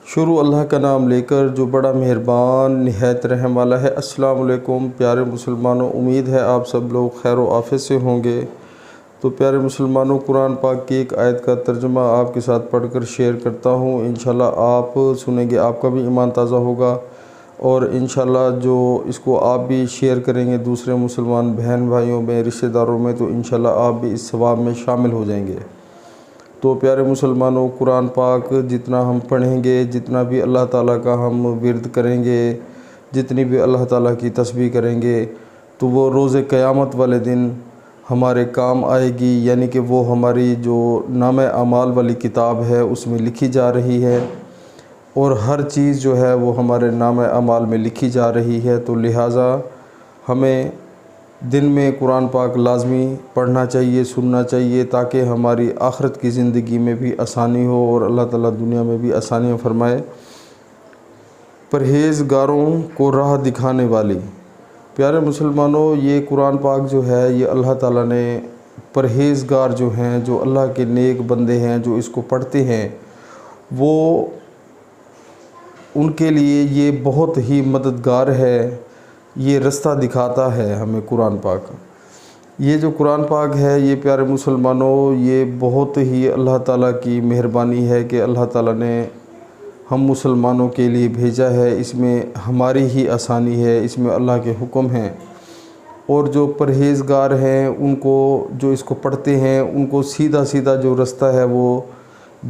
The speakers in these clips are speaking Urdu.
شروع اللہ کا نام لے کر جو بڑا مہربان نہایت رحم والا ہے۔ السلام علیکم پیارے مسلمانوں، امید ہے آپ سب لوگ خیر و عافیت سے ہوں گے۔ تو پیارے مسلمانوں، قرآن پاک کی ایک آیت کا ترجمہ آپ کے ساتھ پڑھ کر شیئر کرتا ہوں۔ انشاءاللہ آپ سنیں گے، آپ کا بھی ایمان تازہ ہوگا، اور انشاءاللہ جو اس کو آپ بھی شیئر کریں گے دوسرے مسلمان بہن بھائیوں میں، رشتہ داروں میں، تو انشاءاللہ آپ بھی اس ثواب میں شامل ہو جائیں گے۔ تو پیارے مسلمانوں، قرآن پاک جتنا ہم پڑھیں گے، جتنا بھی اللہ تعالیٰ کا ہم ورد کریں گے، جتنی بھی اللہ تعالیٰ کی تسبیح کریں گے، تو وہ روز قیامت والے دن ہمارے کام آئے گی، یعنی کہ وہ ہماری جو نامہ اعمال والی کتاب ہے اس میں لکھی جا رہی ہے، اور ہر چیز جو ہے وہ ہمارے نامہ اعمال میں لکھی جا رہی ہے۔ تو لہٰذا ہمیں دن میں قرآن پاک لازمی پڑھنا چاہیے، سننا چاہیے، تاکہ ہماری آخرت کی زندگی میں بھی آسانی ہو اور اللہ تعالیٰ دنیا میں بھی آسانیاں فرمائے۔ پرہیزگاروں کو راہ دکھانے والی، پیارے مسلمانوں، یہ قرآن پاک جو ہے یہ اللہ تعالیٰ نے پرہیزگار جو ہیں، جو اللہ کے نیک بندے ہیں، جو اس کو پڑھتے ہیں، وہ ان کے لیے یہ بہت ہی مددگار ہے، یہ رستہ دکھاتا ہے ہمیں قرآن پاک۔ یہ جو قرآن پاک ہے یہ پیارے مسلمانوں، یہ بہت ہی اللہ تعالیٰ کی مہربانی ہے کہ اللہ تعالیٰ نے ہم مسلمانوں کے لیے بھیجا ہے۔ اس میں ہماری ہی آسانی ہے، اس میں اللہ کے حکم ہیں، اور جو پرہیزگار ہیں ان کو، جو اس کو پڑھتے ہیں، ان کو سیدھا سیدھا جو رستہ ہے وہ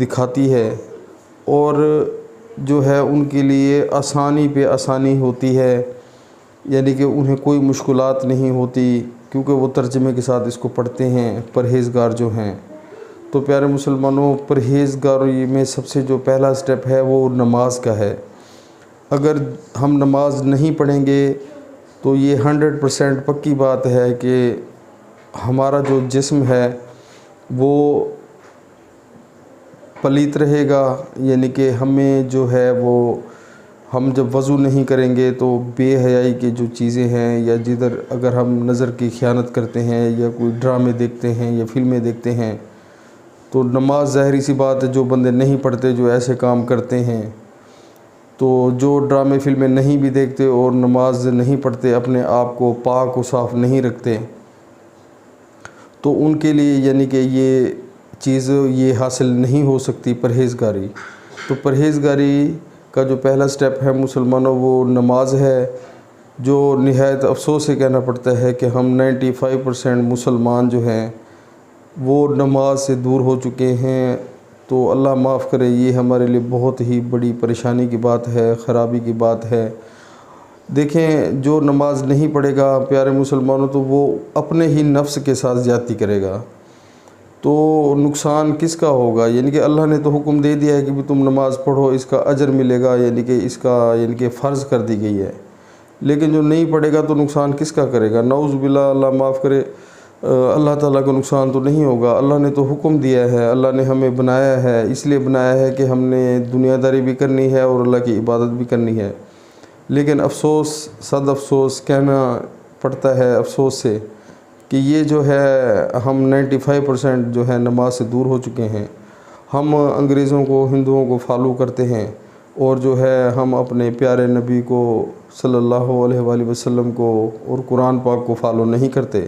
دکھاتی ہے، اور جو ہے ان کے لیے آسانی پہ آسانی ہوتی ہے، یعنی کہ انہیں کوئی مشکلات نہیں ہوتی، کیونکہ وہ ترجمے کے ساتھ اس کو پڑھتے ہیں، پرہیزگار جو ہیں۔ تو پیارے مسلمانوں، پرہیزگاری میں سب سے جو پہلا سٹیپ ہے وہ نماز کا ہے۔ اگر ہم نماز نہیں پڑھیں گے تو یہ 100% پکی بات ہے کہ ہمارا جو جسم ہے وہ پلیت رہے گا، یعنی کہ ہمیں جو ہے وہ، ہم جب وضو نہیں کریں گے تو بے حیائی کی جو چیزیں ہیں، یا جدھر اگر ہم نظر کی خیانت کرتے ہیں، یا کوئی ڈرامے دیکھتے ہیں یا فلمیں دیکھتے ہیں، تو نماز ظاہری سی بات ہے، جو بندے نہیں پڑھتے، جو ایسے کام کرتے ہیں، تو جو ڈرامے فلمیں نہیں بھی دیکھتے اور نماز نہیں پڑھتے، اپنے آپ کو پاک و صاف نہیں رکھتے، تو ان کے لیے یعنی کہ یہ چیز یہ حاصل نہیں ہو سکتی پرہیزگاری۔ تو پرہیزگاری کا جو پہلا سٹیپ ہے مسلمانوں، وہ نماز ہے، جو نہایت افسوس سے کہنا پڑتا ہے کہ ہم 95% مسلمان جو ہیں وہ نماز سے دور ہو چکے ہیں۔ تو اللہ معاف کرے، یہ ہمارے لیے بہت ہی بڑی پریشانی کی بات ہے، خرابی کی بات ہے۔ دیکھیں، جو نماز نہیں پڑھے گا پیارے مسلمانوں، تو وہ اپنے ہی نفس کے ساتھ زیادتی کرے گا، تو نقصان کس کا ہوگا؟ یعنی کہ اللہ نے تو حکم دے دیا ہے کہ بھی تم نماز پڑھو، اس کا اجر ملے گا، یعنی کہ اس کا یعنی کہ فرض کر دی گئی ہے، لیکن جو نہیں پڑھے گا تو نقصان کس کا کرے گا؟ نعوذ باللہ، اللہ معاف کرے، اللہ تعالیٰ کو نقصان تو نہیں ہوگا۔ اللہ نے تو حکم دیا ہے، اللہ نے ہمیں بنایا ہے، اس لیے بنایا ہے کہ ہم نے دنیا داری بھی کرنی ہے اور اللہ کی عبادت بھی کرنی ہے، لیکن افسوس، صد افسوس کہنا پڑتا ہے افسوس سے، کہ یہ جو ہے ہم 95% جو ہے نماز سے دور ہو چکے ہیں۔ ہم انگریزوں کو، ہندوؤں کو فالو کرتے ہیں، اور جو ہے ہم اپنے پیارے نبی کو صلی اللہ علیہ وآلہ وسلم کو اور قرآن پاک کو فالو نہیں کرتے۔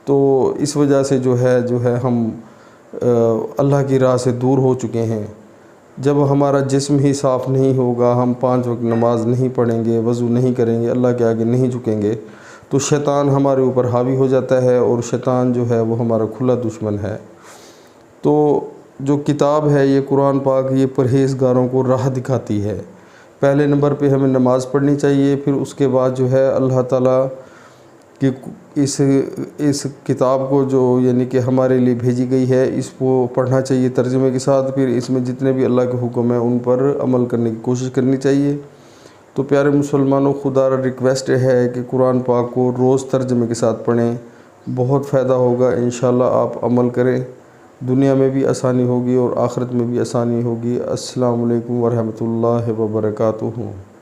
تو اس وجہ سے جو ہے ہم اللہ کی راہ سے دور ہو چکے ہیں۔ جب ہمارا جسم ہی صاف نہیں ہوگا، ہم 5 وقت نماز نہیں پڑھیں گے، وضو نہیں کریں گے، اللہ کے آگے نہیں جھکیں گے، تو شیطان ہمارے اوپر حاوی ہو جاتا ہے، اور شیطان جو ہے وہ ہمارا کھلا دشمن ہے۔ تو جو کتاب ہے یہ قرآن پاک، یہ پرہیزگاروں کو راہ دکھاتی ہے۔ پہلے نمبر پہ ہمیں نماز پڑھنی چاہیے، پھر اس کے بعد جو ہے اللہ تعالیٰ کی اس کتاب کو جو یعنی کہ ہمارے لیے بھیجی گئی ہے، اس کو پڑھنا چاہیے ترجمے کے ساتھ، پھر اس میں جتنے بھی اللہ کے حکم ہیں ان پر عمل کرنے کی کوشش کرنی چاہیے۔ تو پیارے مسلمانوں، خدا را ریکویسٹ ہے کہ قرآن پاک کو روز ترجمے کے ساتھ پڑھیں، بہت فائدہ ہوگا۔ انشاءاللہ آپ عمل کریں، دنیا میں بھی آسانی ہوگی اور آخرت میں بھی آسانی ہوگی۔ السلام علیکم ورحمۃ اللہ وبرکاتہ۔